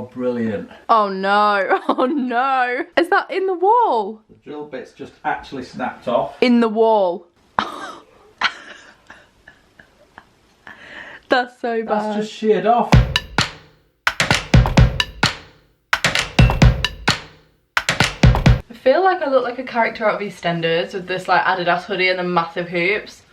Oh, brilliant. Oh no, oh no. Is that in the wall? The drill bit's just actually snapped off. In the wall. That's so bad. That's just sheared off. I feel like I look like a character out of EastEnders with this like Adidas hoodie and the massive hoops.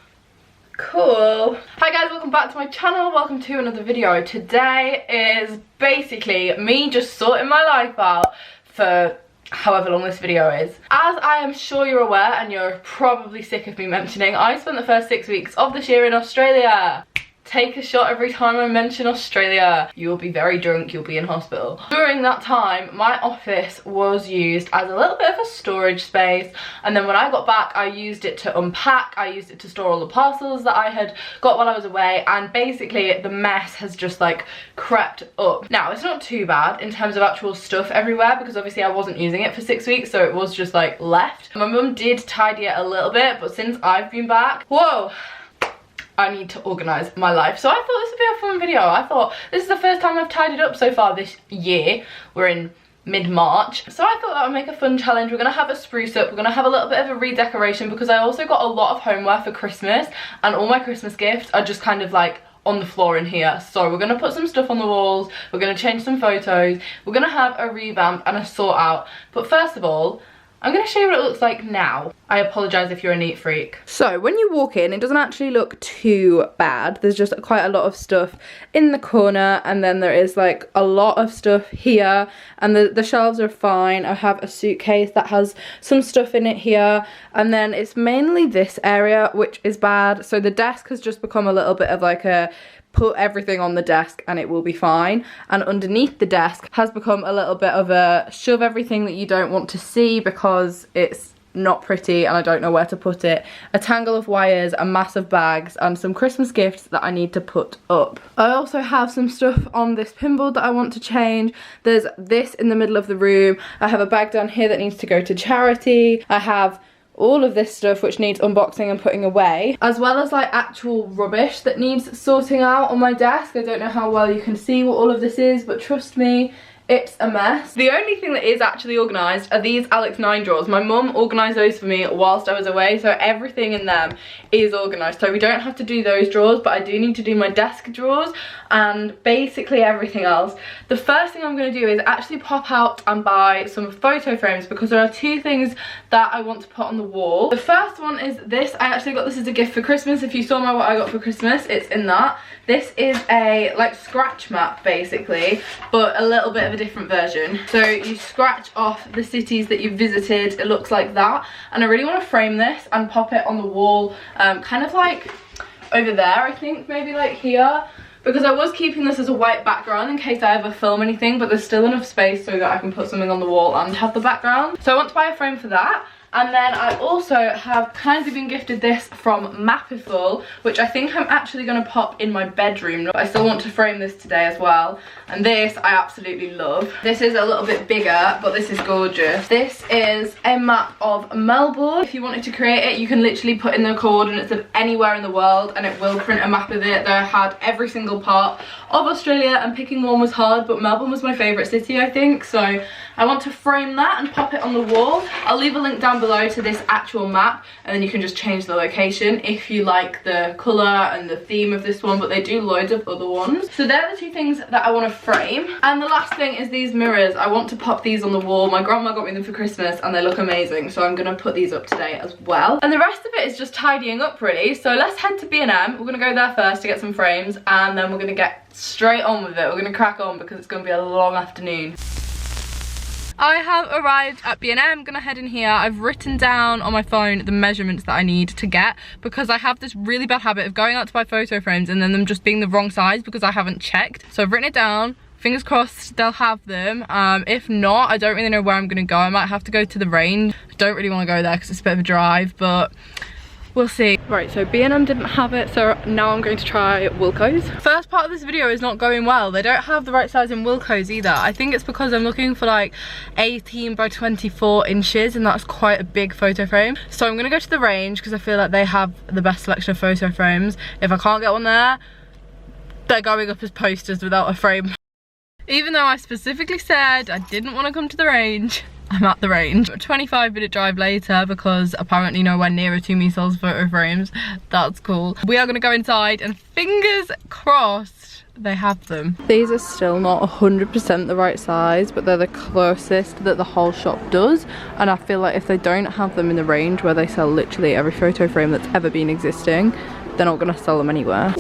Cool. Hi guys, welcome back to my channel. Welcome to another video. Today is basically me just sorting my life out for however long this video is. As I am sure you're aware, and you're probably sick of me mentioning, I spent the first 6 weeks of this year in Australia. Take a shot every time I mention Australia. You'll be very drunk, you'll be in hospital. During that time, my office was used as a little bit of a storage space, and then when I got back, I used it to unpack, I used it to store all the parcels that I had got while I was away, and basically the mess has just like crept up. Now, it's not too bad in terms of actual stuff everywhere, because obviously I wasn't using it for 6 weeks, so it was just like left. My mum did tidy it a little bit, but since I've been back, whoa, I need to organise my life. So I thought this would be a fun video. I thought this is the first time I've tidied up so far this year. We're in mid-March. So I thought that would make a fun challenge. We're going to have a spruce up. We're going to have a little bit of a redecoration because I also got a lot of homeware for Christmas, and all my Christmas gifts are just kind of like on the floor in here. So we're going to put some stuff on the walls. We're going to change some photos. We're going to have a revamp and a sort out. But first of all, I'm going to show you what it looks like now. I apologise if you're a neat freak. So when you walk in, it doesn't actually look too bad. There's just quite a lot of stuff in the corner, and then there is like a lot of stuff here, and the shelves are fine. I have a suitcase that has some stuff in it here, and then it's mainly this area which is bad. So the desk has just become a little bit of like a put everything on the desk and it will be fine, and underneath the desk has become a little bit of a shove everything that you don't want to see because it's not pretty and I don't know where to put it, a tangle of wires, a massive bags, and some Christmas gifts that I need to put up. I also have some stuff on this pinboard that I want to change. There's this in the middle of the room. I have a bag down here that needs to go to charity. I have all of this stuff which needs unboxing and putting away, as well as like actual rubbish that needs sorting out on my desk. I don't know how well you can see what all of this is, but trust me, it's a mess. The only thing that is actually organised are these Alex 9 drawers. My mum organised those for me whilst I was away, so everything in them is organised. So we don't have to do those drawers, but I do need to do my desk drawers and basically everything else. The first thing I'm going to do is actually pop out and buy some photo frames because there are two things that I want to put on the wall. The first one is this. I actually got this as a gift for Christmas. If you saw what I got for Christmas, it's in that. This is a like scratch map basically, but a little bit of a different version. So you scratch off the cities that you've visited. It looks like that, and I really want to frame this and pop it on the wall, kind of like over there, I think, maybe like here, because I was keeping this as a white background in case I ever film anything, but there's still enough space so that I can put something on the wall and have the background. So I want to buy a frame for that. And then I also have kind of been gifted this from Mapiful, which I think I'm actually going to pop in my bedroom. But I still want to frame this today as well. And this I absolutely love. This is a little bit bigger, but this is gorgeous. This is a map of Melbourne. If you wanted to create it, you can literally put in the coordinates of anywhere in the world and it will print a map of it. There had every single part of Australia, and picking one was hard, but Melbourne was my favourite city, I think. So I want to frame that and pop it on the wall. I'll leave a link down below to this actual map, and then you can just change the location if you like the colour and the theme of this one, but they do loads of other ones. So they're the two things that I want to frame. And the last thing is these mirrors. I want to pop these on the wall. My grandma got me them for Christmas and they look amazing, so I'm going to put these up today as well. And the rest of it is just tidying up really. So let's head to B&M. We're going to go there first to get some frames, and then we're going to get straight on with it. We're going to crack on because it's going to be a long afternoon. I have arrived at B&M. I'm gonna head in here. I've written down on my phone the measurements that I need to get, because I have this really bad habit of going out to buy photo frames and then them just being the wrong size because I haven't checked. So I've written it down. Fingers crossed they'll have them. If not, I don't really know where I'm gonna go. I might have to go to the range. I don't really want to go there because it's a bit of a drive, but we'll see. Right, so B&M didn't have it, so now I'm going to try Wilko's. First part of this video is not going well. They don't have the right size in Wilko's either. I think it's because I'm looking for like 18 by 24 inches, and that's quite a big photo frame. So I'm gonna go to the range because I feel like they have the best selection of photo frames. If I can't get one there, they're going up as posters without a frame. Even though I specifically said I didn't want to come to the range, I'm at the range. A 25-minute drive later because apparently nowhere nearer to me sells photo frames. That's cool. We are going to go inside and fingers crossed they have them. These are still not 100% the right size, but they're the closest that the whole shop does. And I feel like if they don't have them in the range where they sell literally every photo frame that's ever been existing, they're not going to sell them anywhere.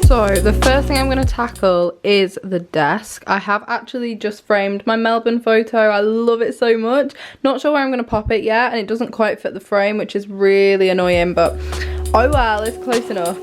So the first thing I'm going to tackle is the desk. I have actually just framed my Melbourne photo. I love it so much. Not sure where I'm going to pop it yet, and it doesn't quite fit the frame, which is really annoying, but oh well, it's close enough.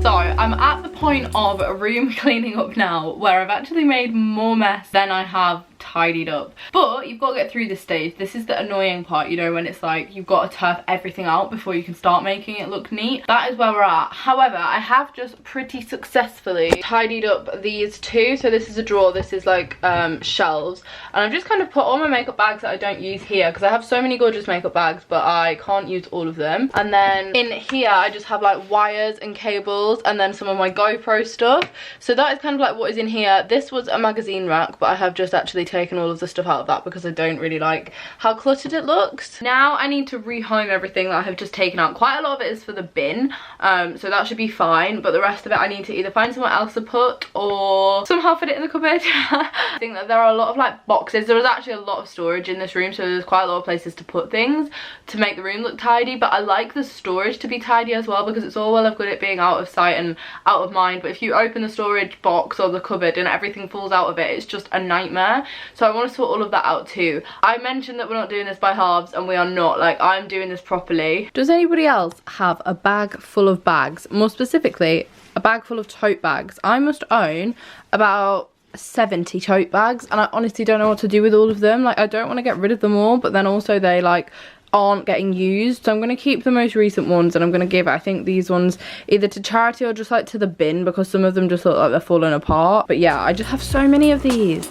So I'm at the point of room cleaning up now where I've actually made more mess than I have tidied up, but you've got to get through this stage. This is the annoying part, you know, when it's like you've got to turf everything out before you can start making it look neat. That is where we're at. However, I have just pretty successfully tidied up these two. So this is a drawer, this is like shelves, and I've just kind of put all my makeup bags that I don't use here because I have so many gorgeous makeup bags but I can't use all of them. And then in here I just have like wires and cables and then some of my GoPro stuff. So that is kind of like what is in here. This was a magazine rack, but I have just actually taken all of the stuff out of that because I don't really like how cluttered it looks. Now I need to rehome everything that I have just taken out. Quite a lot of it is for the bin, so that should be fine, but the rest of it I need to either find somewhere else to put or somehow fit it in the cupboard. I think that there are a lot of like boxes. There was actually a lot of storage in this room, so there's quite a lot of places to put things to make the room look tidy, but I like the storage to be tidy as well because it's all well and good it being out of sight and out of mind, but if you open the storage box or the cupboard and everything falls out of it, it's just a nightmare. So I want to sort all of that out too. I mentioned that we're not doing this by halves, and we are not. Like, I'm doing this properly. Does anybody else have a bag full of bags? More specifically, a bag full of tote bags. I must own about 70 tote bags, and I honestly don't know what to do with all of them. Like, I don't want to get rid of them all, but then also they like aren't getting used, so I'm going to keep the most recent ones and I'm going to give, I think, these ones either to charity or just like to the bin because some of them just look like they're falling apart. But yeah, I just have so many of these.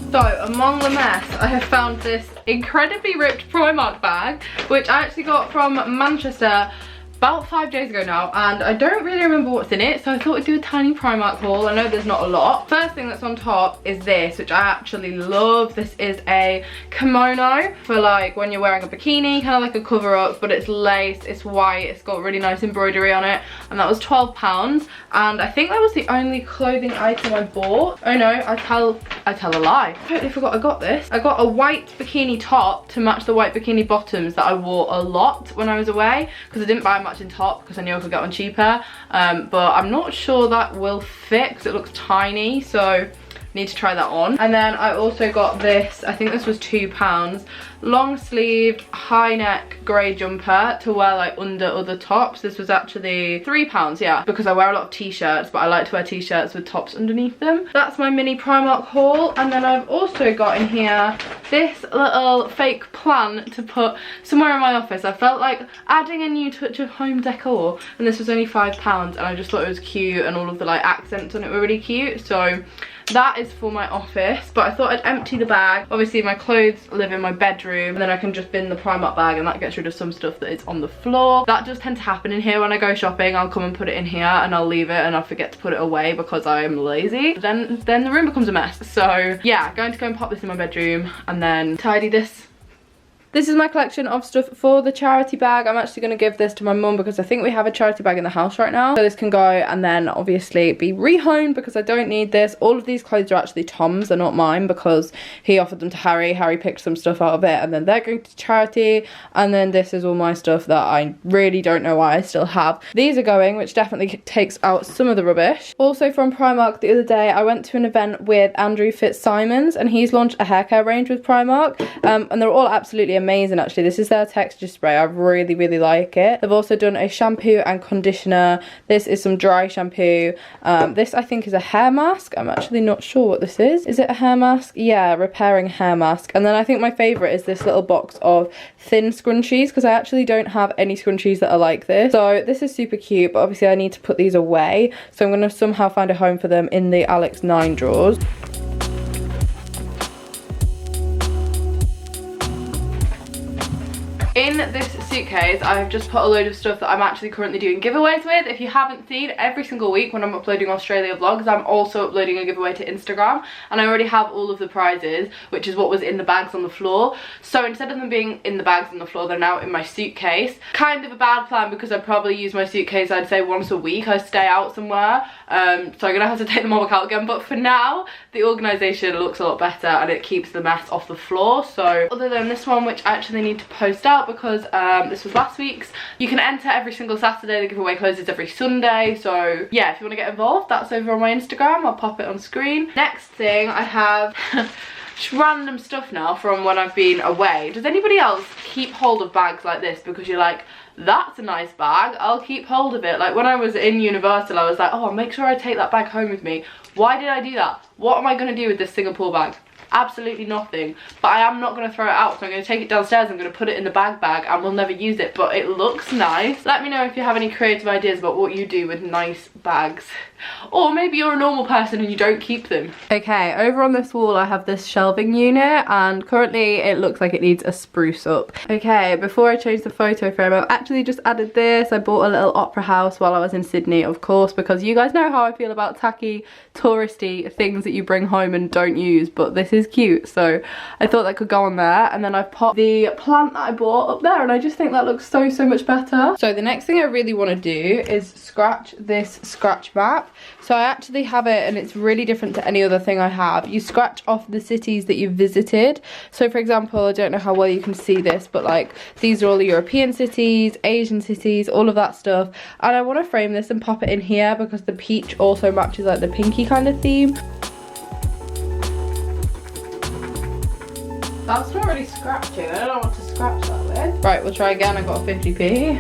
So among the mess, I have found this incredibly ripped Primark bag, which I actually got from Manchester about 5 days ago now, and I don't really remember what's in it, so I thought I'd do a tiny Primark haul. I know there's not a lot. First thing that's on top is this, which I actually love. This is a kimono for like when you're wearing a bikini, kind of like a cover up, but it's lace, it's white, it's got really nice embroidery on it, and that was £12, and I think that was the only clothing item I bought. Oh no, I tell a lie. I totally forgot I got this. I got a white bikini top to match the white bikini bottoms that I wore a lot when I was away, because I didn't buy much in top because I knew I could get one cheaper, but I'm not sure that will fit because it looks tiny, so need to try that on. And then I also got this, I think this was £2, long sleeved high neck grey jumper to wear like under other tops. This was actually £3, yeah, because I wear a lot of t-shirts, but I like to wear t-shirts with tops underneath them. That's my mini Primark haul. And then I've also got in here this little fake plant to put somewhere in my office. I felt like adding a new touch of home decor, and this was only £5, and I just thought it was cute, and all of the like accents on it were really cute, so that is for my office. But I thought I'd empty the bag. Obviously my clothes live in my bedroom, and then I can just bin the Primark bag, and that gets rid of some stuff that is on the floor. That does tend to happen in here when I go shopping. I'll come and put it in here and I'll leave it and I'll forget to put it away because I'm lazy. Then the room becomes a mess. So yeah, going to go and pop this in my bedroom and then tidy this. This is my collection of stuff for the charity bag. I'm actually going to give this to my mum because I think we have a charity bag in the house right now. So this can go and then obviously be rehomed because I don't need this. All of these clothes are actually Tom's, they're not mine because he offered them to Harry. Harry picked some stuff out of it and then they're going to charity. And then this is all my stuff that I really don't know why I still have. These are going, which definitely takes out some of the rubbish. Also from Primark the other day, I went to an event with Andrew Fitzsimons and he's launched a hair care range with Primark. And they're all absolutely amazing. amazing actually. This is their texture spray. I really, really like it. They've also done a shampoo and conditioner. This is some dry shampoo. This I think is a hair mask. I'm actually not sure what this is. Is it a hair mask? Yeah, repairing hair mask. And then I think my favourite is this little box of thin scrunchies, because I actually don't have any scrunchies that are like this. So this is super cute, but obviously I need to put these away. So I'm going to somehow find a home for them in the Alex 9 drawers. In this suitcase, I've just put a load of stuff that I'm actually currently doing giveaways with. If you haven't seen, every single week when I'm uploading Australia vlogs, I'm also uploading a giveaway to Instagram. And I already have all of the prizes, which is what was in the bags on the floor. So instead of them being in the bags on the floor, they're now in my suitcase. Kind of a bad plan because I probably use my suitcase, I'd say once a week. I stay out somewhere. So I'm going to have to take them all back out again. But for now, the organisation looks a lot better and it keeps the mess off the floor. So other than this one, which I actually need to post out because this was last week's, you can enter every single Saturday. The giveaway closes every Sunday. So yeah, if you want to get involved, that's over on my Instagram. I'll pop it on screen. Next thing I have just random stuff now from when I've been away. Does anybody else keep hold of bags like this because you're like, that's a nice bag, I'll keep hold of it? Like when I was in Universal, I was like, oh, I'll make sure I take that bag home with me. Why did I do that? What am I going to do with this Singapore bag? Absolutely nothing. But I am not going to throw it out, so I'm going to take it downstairs. I'm going to put it in the bag and we'll never use it, but it looks nice. Let me know if you have any creative ideas about what you do with nice bags, or maybe you're a normal person and you don't keep them. Okay, over on this wall I have this shelving unit, and currently it looks like it needs a spruce up. Okay, before I change the photo frame, I've actually just added this. I bought a little opera house while I was in Sydney, of course, because you guys know how I feel about tacky touristy things that you bring home and don't use, but this is cute, so I thought that could go on there. And then I've popped the plant that I bought up there, and I just think that looks so much better. So the next thing I really want to do is scratch this scratch map. So I actually have it, and it's really different to any other thing I have. You scratch off the cities that you've visited. So for example, I don't know how well you can see this, but like these are all the European cities, Asian cities, all of that stuff. And I want to frame this and pop it in here because the peach also matches like the pinky kind of theme. That's not really scratching. I don't know what to scratch that with. Right, we'll try again. I got a 50p.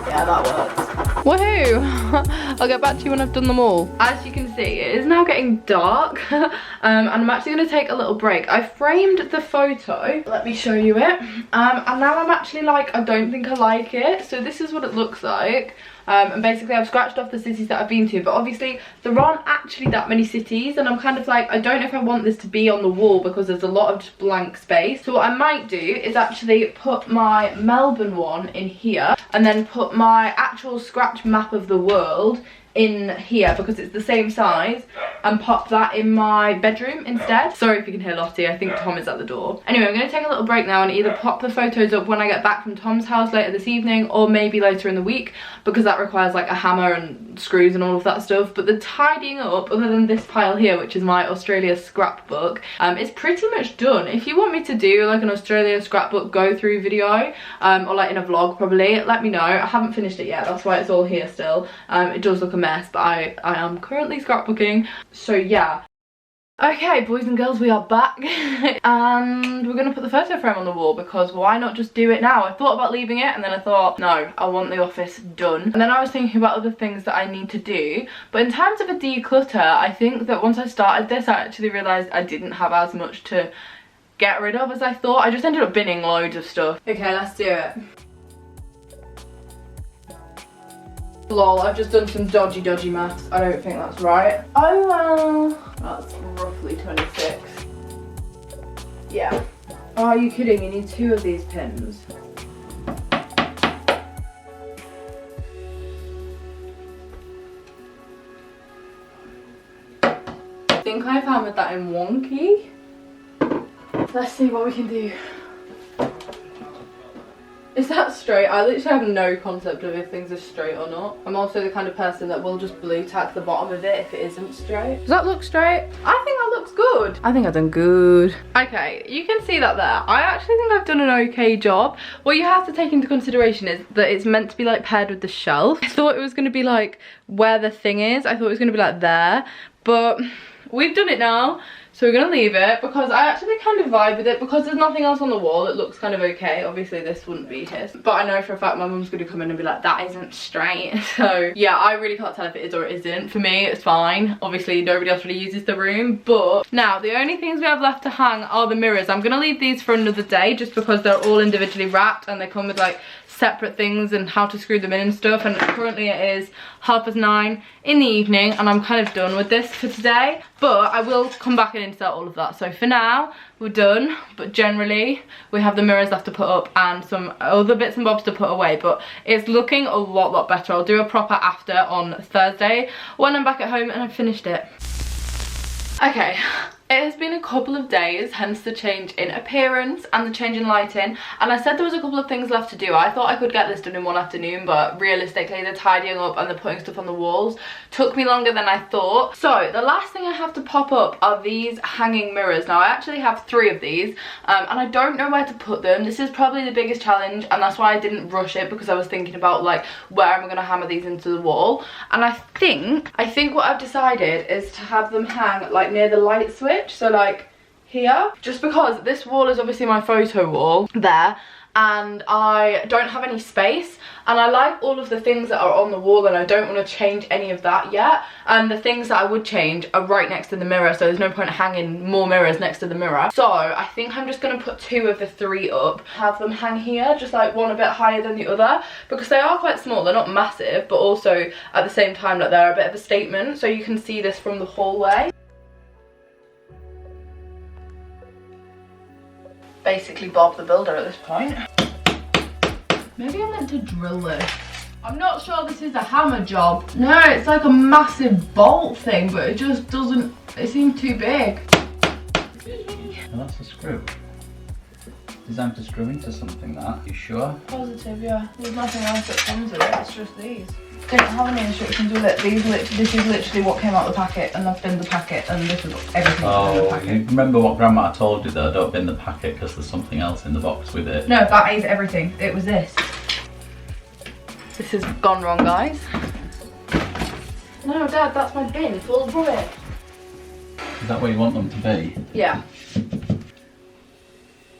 Yeah, that works. Woohoo! I'll get back to you when I've done them all. As you can see, it is now getting dark. And I'm actually going to take a little break. I framed the photo. Let me show you it. And now I'm actually like, I don't think I like it. So this is what it looks like. And basically I've scratched off the cities that I've been to, but obviously there aren't actually that many cities, and I'm kind of like, I don't know if I want this to be on the wall because there's a lot of just blank space. So what I might do is actually put my Melbourne one in here, and then put my actual scratch map of the world in here because it's the same size, and pop that in my bedroom instead. Sorry if you can hear Lottie, I think Tom is at the door. Anyway, I'm going to take a little break now and either pop the photos up when I get back from Tom's house later this evening, or maybe later in the week, because that requires like a hammer and screws and all of that stuff. But the tidying up, other than this pile here, which is my Australia scrapbook, is pretty much done. If you want me to do like an Australia scrapbook go through video, or like in a vlog probably, let me know. I haven't finished it yet, that's why it's all here still. It does look a mess, but I am currently scrapbooking, so yeah. Okay, boys and girls, we are back. And we're gonna put the photo frame on the wall because why not just do it now? I thought about leaving it, and then I thought, no, I want the office done. And then I was thinking about other things that I need to do, but in terms of a declutter, I think that once I started this, I actually realised I didn't have as much to get rid of as I thought. I just ended up binning loads of stuff. Okay, let's do it. Lol, I've just done some dodgy maths. I don't think that's right. Oh well. That's roughly 26. Yeah. Oh, are you kidding? You need 2 of these pins. I think I've hammered that in 1 key. Let's see what we can do. Is that straight? I literally have no concept of if things are straight or not. I'm also the kind of person that will just blue tack the bottom of it if it isn't straight. Does that look straight? I think that looks good. I think I've done good. Okay, you can see that there. I actually think I've done an okay job. What you have to take into consideration is that it's meant to be like paired with the shelf. I thought it was going to be like where the thing is. I thought it was going to be like there, but we've done it now. So we're gonna leave it because I actually kind of vibe with it because there's nothing else on the wall. It looks kind of okay. Obviously this wouldn't be his, but I know for a fact my mum's gonna come in and be like, that isn't straight. So yeah, I really can't tell if it is or it isn't. For me, it's fine. Obviously nobody else really uses the room, but now the only things we have left to hang are the mirrors. I'm gonna leave these for another day just because they're all individually wrapped and they come with like separate things and how to screw them in and stuff. And currently it is 9:30 in the evening and I'm kind of done with this for today, but I will come back and insert all of that. So for now we're done, but generally we have the mirrors left to put up and some other bits and bobs to put away, but it's looking a lot better. I'll do a proper after on Thursday when I'm back at home and I've finished it. Okay, it has been a couple of days, hence the change in appearance and the change in lighting, and I said there was a couple of things left to do. I thought I could get this done in one afternoon, but realistically the tidying up and the putting stuff on the walls took me longer than I thought. So the last thing I have to pop up are these hanging mirrors. Now I actually have 3 of these and I don't know where to put them. This is probably the biggest challenge and that's why I didn't rush it, because I was thinking about like where am I going to hammer these into the wall. And I think what I've decided is to have them hang like near the light switch. So like here, just because this wall is obviously my photo wall there and I don't have any space and I like all of the things that are on the wall and I don't want to change any of that yet, and the things that I would change are right next to the mirror, so there's no point hanging more mirrors next to the mirror. So I think I'm just going to put 2 of the 3 up, have them hang here, just like one a bit higher than the other, because they are quite small. They're not massive, but also at the same time like they're a bit of a statement, so you can see this from the hallway. Basically Bob the Builder at this point. Maybe I meant to drill this. I'm not sure this is a hammer job. No, it's like a massive bolt thing, but it just doesn't, it seems too big. Well, that's a screw. Designed to screw into something, that. You sure? Positive, yeah. There's nothing else that comes with it, it's just these. Didn't have any instructions with it. This is literally what came out the packet, and I've binned the packet, and this is everything that's in the packet. You remember what Grandma told you though, don't bin the packet because there's something else in the box with it. No, that is everything. It was this. This has gone wrong, guys. No, Dad, that's my bin full of rubbish. Is that where you want them to be? Yeah.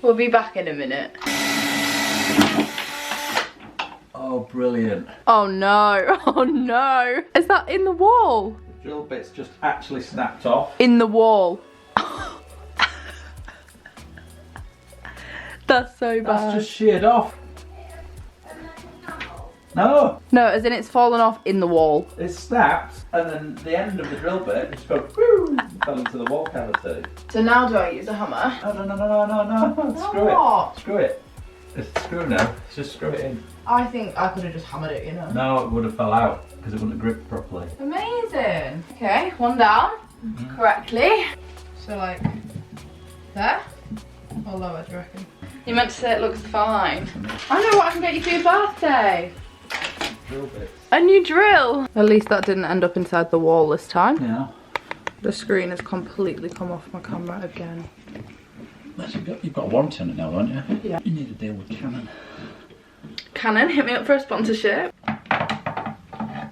We'll be back in a minute. Oh, brilliant. Oh no, oh no. Is that in the wall? The drill bit's just actually snapped off. In the wall. That's so bad. That's just sheared off. No. No, as in it's fallen off in the wall. It's snapped and then the end of the drill bit just goes whoo, fell into the wall cavity. So now do I use a hammer? No. Screw it. Screw it. It's a screw now. Just screw it in. I think I could have just hammered it, you know. No, it would have fell out because it wouldn't have gripped properly. Amazing. Okay, one down correctly. So like there or lower, do you reckon? You meant to say it looks fine. I know what I can get you for your birthday. Drill bits. A new drill. At least that didn't end up inside the wall this time. Yeah. The screen has completely come off my camera again. You've got a warranty on it now, don't you? Yeah. You need to deal with Canon. Canon, hit me up for a sponsorship. Yeah,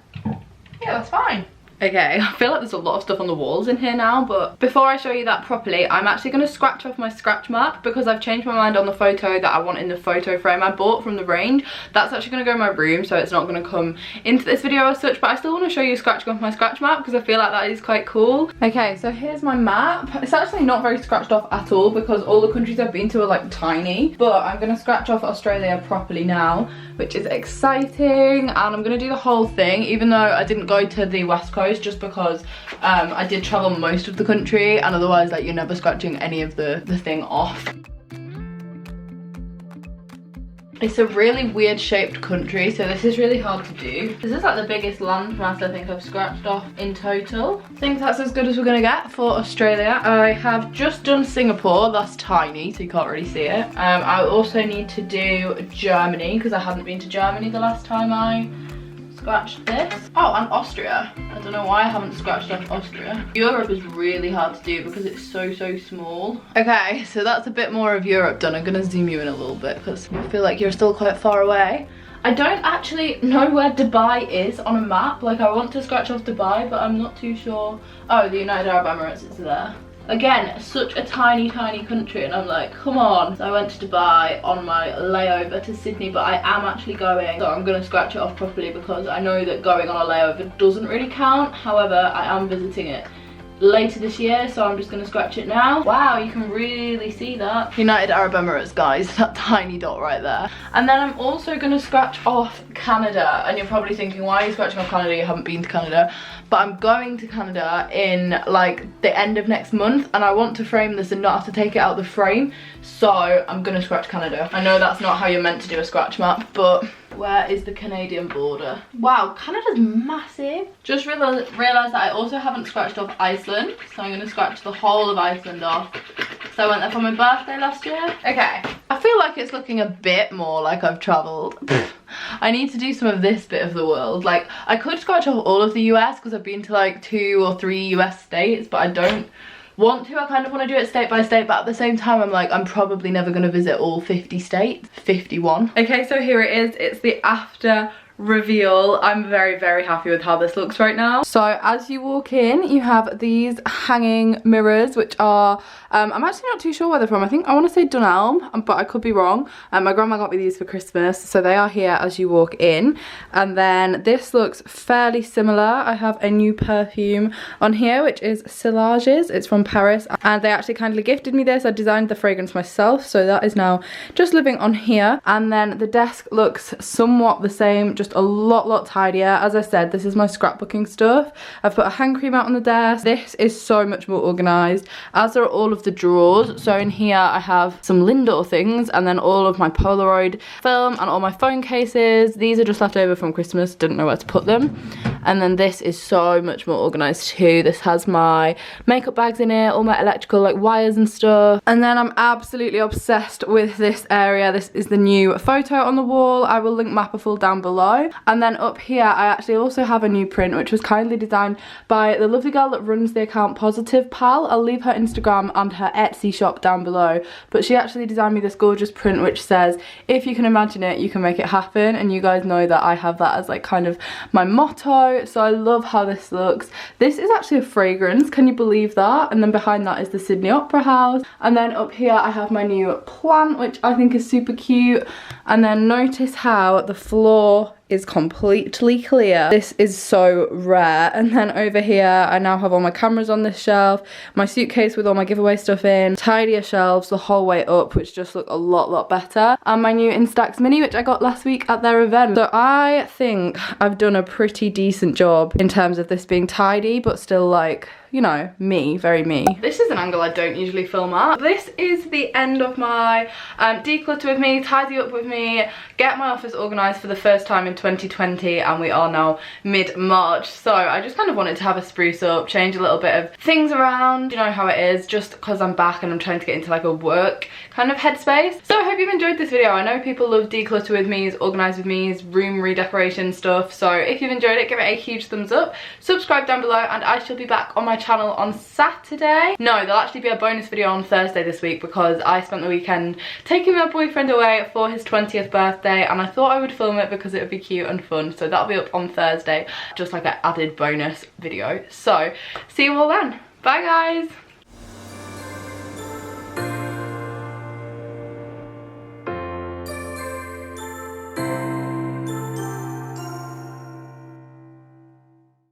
that's fine. Okay, I feel like there's a lot of stuff on the walls in here now, but before I show you that properly, I'm actually going to scratch off my scratch mark because I've changed my mind on the photo that I want in the photo frame I bought from the range. That's actually going to go in my room, so it's not going to come into this video as such, but I still want to show you scratching off my scratch map because I feel like that is quite cool. Okay, so here's my map. It's actually not very scratched off at all because all the countries I've been to are like tiny, but I'm going to scratch off Australia properly now, which is exciting, and I'm going to do the whole thing, even though I didn't go to the West Coast just because I did travel most of the country, and otherwise like you're never scratching any of the thing off. It's a really weird shaped country, so this is really hard to do. This is like the biggest landmass I think I've scratched off in total. I think that's as good as we're gonna get for Australia. I have just done Singapore, that's tiny, so you can't really see it. I also need to do Germany, because I hadn't been to Germany the last time I scratched this. Oh, and Austria. I don't know why I haven't scratched off Austria. Europe is really hard to do because it's so small. Okay, so that's a bit more of Europe done. I'm gonna zoom you in a little bit because I feel like you're still quite far away. I don't actually know where Dubai is on a map. Like, I want to scratch off Dubai, but I'm not too sure. Oh, the United Arab Emirates is there. Again, such a tiny country, and I'm like, come on. So I went to Dubai on my layover to Sydney, but I am actually going, so I'm gonna scratch it off properly because I know that going on a layover doesn't really count. However, I am visiting it later this year, so I'm just gonna scratch it now. Wow, you can really see that. United Arab Emirates, guys, that tiny dot right there. And then I'm also gonna scratch off Canada, and you're probably thinking, why are you scratching off Canada? You haven't been to Canada. But I'm going to Canada in like the end of next month, and I want to frame this and not have to take it out of the frame, so I'm gonna scratch Canada. I know that's not how you're meant to do a scratch map, but where is the Canadian border? Wow, Canada's massive. Just realised that I also haven't scratched off Iceland, so I'm gonna scratch the whole of Iceland off. So I went there for my birthday last year. Okay, I feel like it's looking a bit more like I've travelled. I need to do some of this bit of the world. Like, I could scratch off all of the US because I've been to like 2 or 3 US states, but I don't want to. I kind of want to do it state by state, but at the same time I'm like, I'm probably never going to visit all 50 states. 51. Okay, so here it is. It's the after reveal. I'm very happy with how this looks right now. So as you walk in, you have these hanging mirrors, which are I'm actually not too sure where they're from. I want to say Dunelm, but I could be wrong. My grandma got me these for Christmas, so they are here as you walk in. And then this looks fairly similar. I have a new perfume on here, which is Sillages. It's from Paris, and they actually kindly gifted me this. I designed the fragrance myself, so that is now just living on here. And then the desk looks somewhat the same, just a lot tidier. As I said, this is my scrapbooking stuff. I've put a hand cream out on the desk. This is so much more organized, as are all of the drawers. So in here I have some Lindor things, and then all of my Polaroid film and all my phone cases. These are just left over from Christmas, didn't know where to put them. And then this is so much more organized too. This has my makeup bags in it, all my electrical like wires and stuff. And then I'm absolutely obsessed with this area. This is the new photo on the wall. I will link Mapperful down below. And then up here I actually also have a new print, which was kindly designed by the lovely girl that runs the account Positive Pal. I'll leave her Instagram and her Etsy shop down below, but she actually designed me this gorgeous print which says, if you can imagine it, you can make it happen. And you guys know that I have that as like kind of my motto, so I love how this looks. This is actually a fragrance, can you believe that? And then behind that is the Sydney Opera House. And then up here I have my new plant, which I think is super cute. And then notice how the floor is completely clear. This is so rare. And then over here I now have all my cameras on this shelf, my suitcase with all my giveaway stuff in, tidier shelves the whole way up, which just look a lot better, and my new Instax mini, which I got last week at their event. So I think I've done a pretty decent job in terms of this being tidy, but still like, you know, me, very me. This is an angle I don't usually film at. This is the end of my declutter with me, tidy up with me, get my office organised for the first time in 2020, and we are now mid-March. So I just kind of wanted to have a spruce up, change a little bit of things around, you know how it is, just because I'm back and I'm trying to get into like a work kind of headspace. So I hope you've enjoyed this video. I know people love declutter with me, organise with me, room redecoration stuff. So if you've enjoyed it, give it a huge thumbs up, subscribe down below, and I shall be back on my channel on Saturday. No, there'll actually be a bonus video on Thursday this week because I spent the weekend taking my boyfriend away for his 20th birthday, and I thought I would film it because it would be cute and fun. So that'll be up on Thursday, just like an added bonus video. So see you all then. Bye guys.